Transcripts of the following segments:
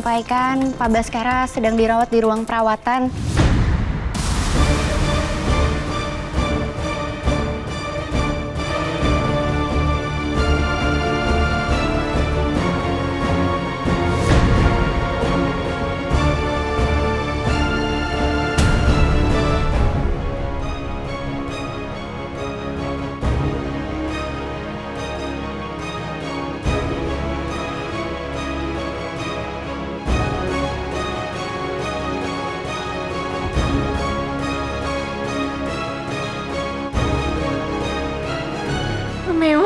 menyampaikan Pak Baskara sedang dirawat di ruang perawatan. Romeo,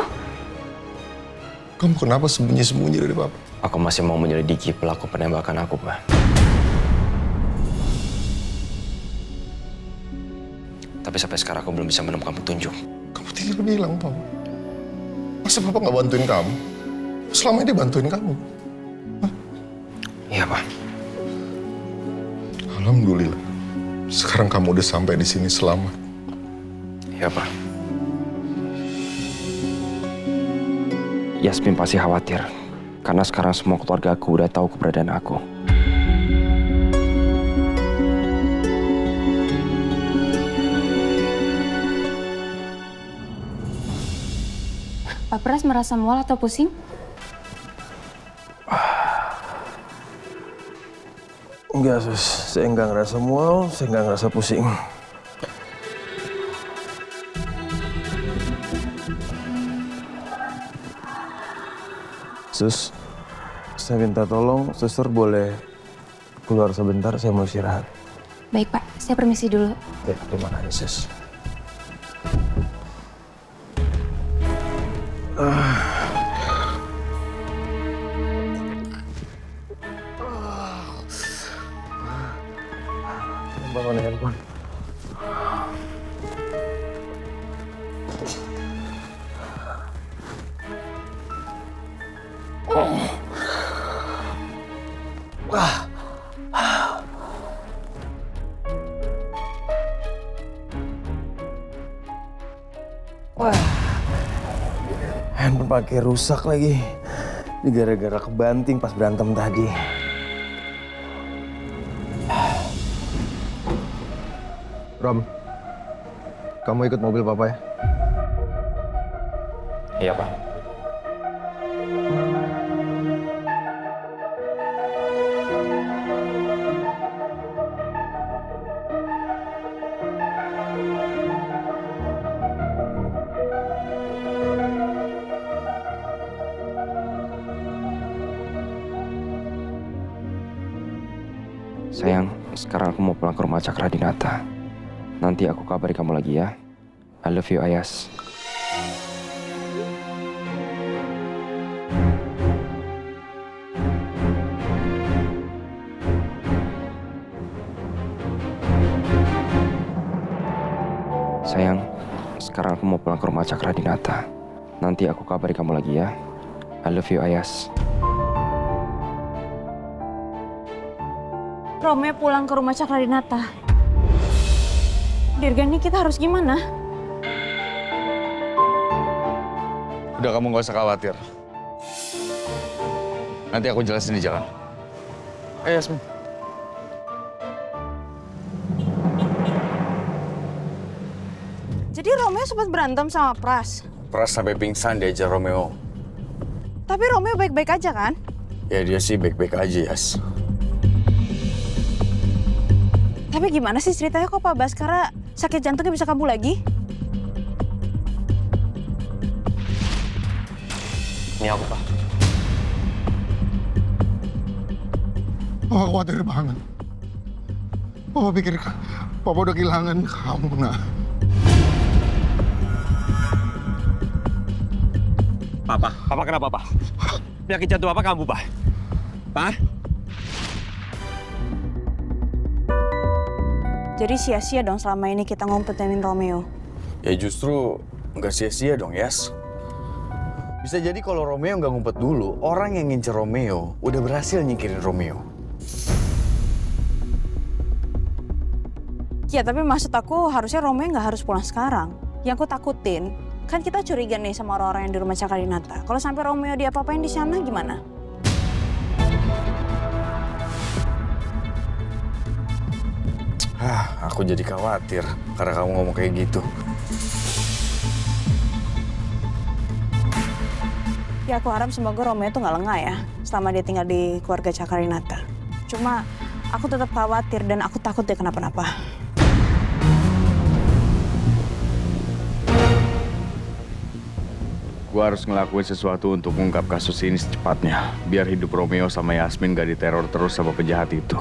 Kamu kenapa sembunyi-sembunyi dari Papa? Aku masih mau menyelidiki pelaku penembakan aku, Pak. Tapi sampai sekarang aku belum bisa menemukan petunjuk. Kamu tinggal bilang, Papa. Masa Papa nggak bantuin kamu? Selama ini dia bantuin kamu. Iya, Pak. Alhamdulillah. Sekarang kamu udah sampai di sini selamat. Iya, Pak. Yasmin pasti khawatir, karena sekarang semua keluarga aku udah tahu keberadaan aku. Pak Pras merasa mual atau pusing? Enggak, Sus. Saya enggak ngerasa mual, saya enggak ngerasa pusing. Sus, saya minta tolong, suster boleh keluar sebentar, saya mau istirahat. Baik Pak, saya permisi dulu. Ya, terima kasih, Sus. Bangun handphone. Handphone pakai rusak lagi. Ini gara-gara kebanting pas berantem tadi. Rom, kamu ikut mobil Papa ya? Iya, Pak. Sayang, sekarang aku mau pulang ke rumah Cakra Dinata. Nanti aku kabari kamu lagi ya. I love you, Ayas. Sayang, sekarang aku mau pulang ke rumah Cakra Dinata. Nanti aku kabari kamu lagi ya. I love you, Ayas. Romeo pulang ke rumah Cakra Dinata. Dirga, ini kita harus gimana? Udah, kamu gak usah khawatir. Nanti aku jelasin di jalan. Ayo, Yasmin. Jadi Romeo sempat berantem sama Pras. Pras sampai pingsan diajar Romeo. Tapi Romeo baik-baik aja kan? Ya dia sih baik-baik aja, Yas. Tapi gimana sih ceritanya kok Pak Baskara sakit jantungnya bisa kambuh lagi? Ini aku, Pak. Papa khawatir banget. Papa pikir Papa udah kehilangan kamu, nah. Papa kenapa, Pak? Penyakit jantung apa kamu, Pak? Pak? Jadi sia-sia dong selama ini kita ngumpetin Romeo. Ya justru nggak sia-sia dong, Yas. Bisa jadi kalau Romeo nggak ngumpet dulu, orang yang ngincer Romeo udah berhasil nyingkirin Romeo. Ya tapi maksud aku harusnya Romeo nggak harus pulang sekarang. Yang aku takutin, kan kita curiga nih sama orang-orang yang di rumah Cakra Dinata. Kalau sampai Romeo diapa-apain di sana gimana? Aku jadi khawatir karena kamu ngomong kayak gitu. Ya aku harap semoga Romeo tuh nggak lengah ya selama dia tinggal di keluarga Cakarinata. Cuma aku tetap khawatir dan aku takut dia kenapa-napa. Gue harus ngelakuin sesuatu untuk mengungkap kasus ini secepatnya. Biar hidup Romeo sama Yasmin gak diteror terus sama penjahat itu.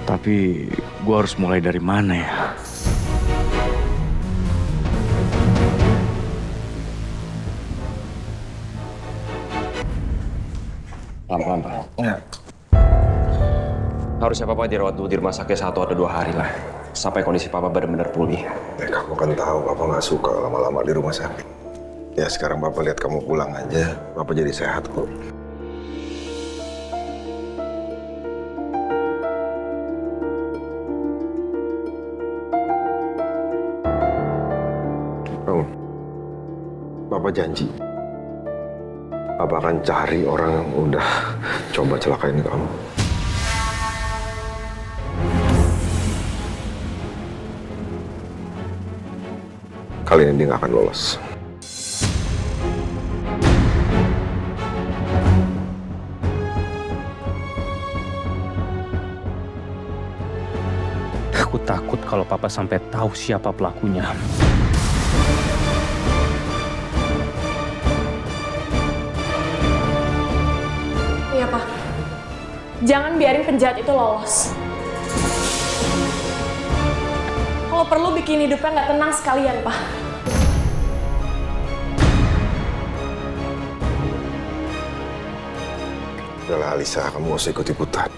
Tapi gue harus mulai dari mana ya? Pelan-pelan, Pak. Ya. Harusnya Papa dirawat dulu di rumah sakit 1 atau 2 hari lah. Sampai kondisi Papa benar-benar pulih. Ya, kamu kan tahu Papa nggak suka lama-lama di rumah sakit. Ya sekarang Papa lihat kamu pulang aja, Papa jadi sehat kok. Kamu, Papa janji, Papa akan cari orang yang udah coba celakain kamu. Kali ini dia nggak akan lolos. Aku takut kalau Papa sampai tahu siapa pelakunya. Iya, Pak. Jangan biarin penjahat itu lolos. Kalau perlu bikin hidupnya nggak tenang sekalian, Pak. Udahlah Alisa, kamu gak usah ikut-ikutan.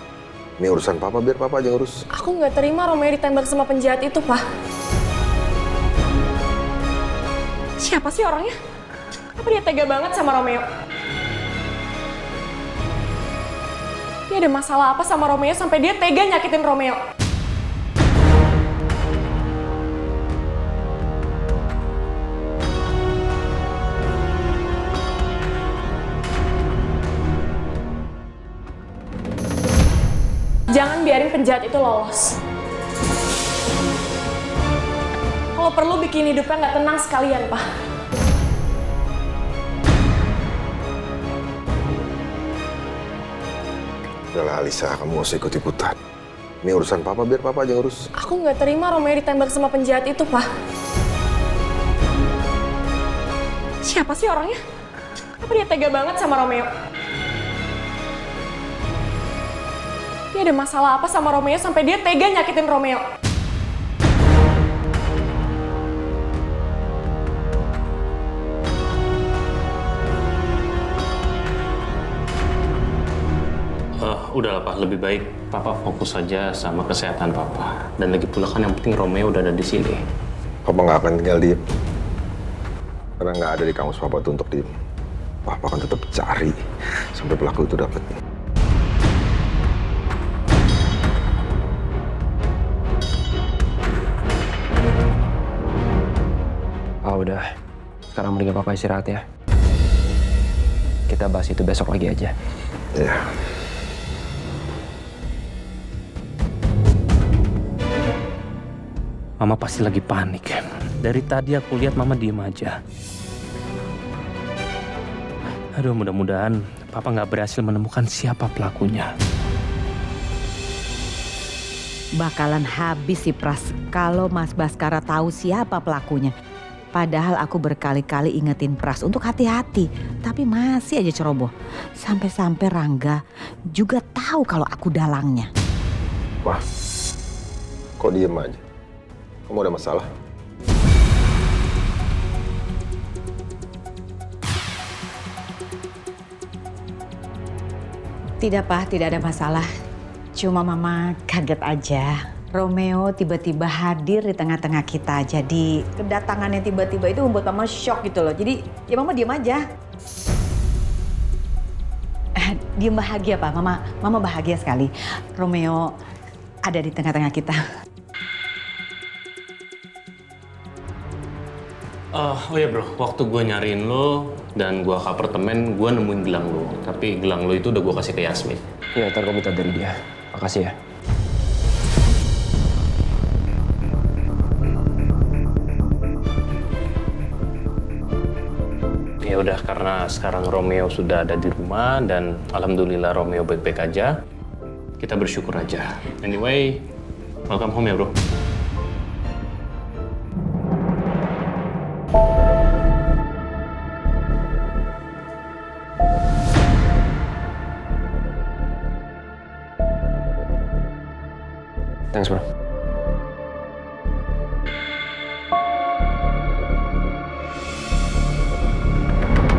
Ini urusan Papa, biar Papa aja ngurus. Aku nggak terima Romeo ditembak sama penjahat itu, Pak. Siapa sih orangnya? Apa dia tega banget sama Romeo? Dia ada masalah apa sama Romeo sampai dia tega nyakitin Romeo? Jangan biarin penjahat itu lolos. Kalau perlu bikin hidupnya nggak tenang sekalian, Pak. Udahlah Alisa, kamu gak usah ikut-ikutan. Ini urusan Papa, biar Papa aja ngurus. Aku nggak terima Romeo ditembak sama penjahat itu, Pak. Siapa sih orangnya? Apa dia tega banget sama Romeo? Dia ada masalah apa sama Romeo sampai dia tega nyakitin Romeo? Udahlah Pak, lebih baik Papa fokus saja sama kesehatan Papa. Dan lagi pula kan yang penting Romeo udah ada di sini. Papa nggak akan tinggal diem. Karena nggak ada di kamus Papa tuh untuk diem. Papa akan tetap cari sampai pelaku itu dapat. Udah. Sekarang mendingan Papa istirahat ya. Kita bahas itu besok lagi aja. Iya. Mama pasti lagi panik. Dari tadi aku lihat Mama diem aja. Aduh, mudah-mudahan Papa nggak berhasil menemukan siapa pelakunya. Bakalan habis si Pras kalau Mas Baskara tahu siapa pelakunya. Padahal aku berkali-kali ingetin Pras untuk hati-hati, tapi masih aja ceroboh. Sampai-sampai Rangga juga tahu kalau aku dalangnya. Wah, kok diem aja? Kamu ada masalah? Tidak Pak, tidak ada masalah. Cuma Mama kaget aja. Romeo tiba-tiba hadir di tengah-tengah kita. Jadi kedatangannya tiba-tiba itu membuat Mama shock gitu loh. Jadi ya Mama diam aja. Diam bahagia Pak, Mama bahagia sekali. Romeo ada di tengah-tengah kita. Oh iya bro, waktu gue nyariin lo dan gue ke apartemen, gue nemuin gelang lo. Tapi gelang lo itu udah gue kasih ke Yasmin. Iya, ntar gue minta dari dia. Makasih ya. Ya udah, karena sekarang Romeo sudah ada di rumah dan alhamdulillah Romeo baik-baik aja. Kita bersyukur aja. Anyway, welcome home ya, Bro. Thanks, bro.